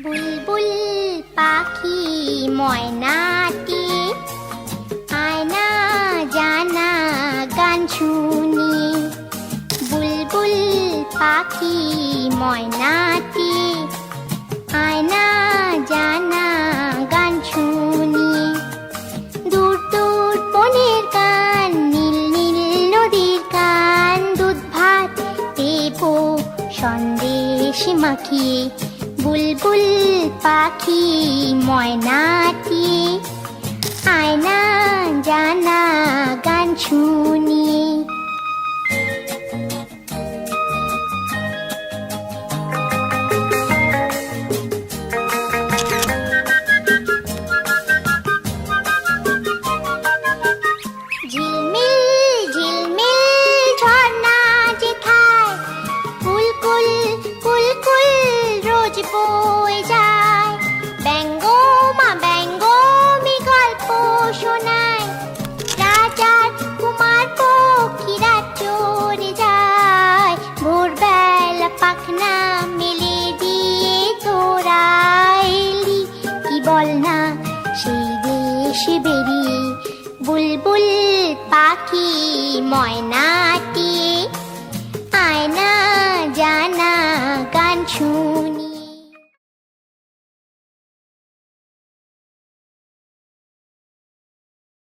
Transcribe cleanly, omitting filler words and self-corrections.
বুলবুল পাখি ময়নাটি আয়না জানা গান শুনি। বুলবুল পাখি ময়নাটি আয়না জানা গান শুনি। দূর দূর বনের গান, নীল নীল নদীর গান, দুধ ভাত দেবো সন্দেশ মাখিয়ে। বুলবুল পাখি ময়নাটি আয়না জানা গান শুনি। ঝিলমিল ঝিলমিল ঝর্ণা যেথায় কুলকুল কুলকুল রোজ বয়ে যায়। ব্যঙ্গো মা ব্যঙ্গমি গল্প শোনায়, রাজার কুমার পক্ষীরা চড়ে যায়। ভোরবেলা পাখনা মেলে দিয়ে তোরা এলি, কি বল না সেই দেশে বেরিয়ে। বুলবুল পাখি ময়নাটি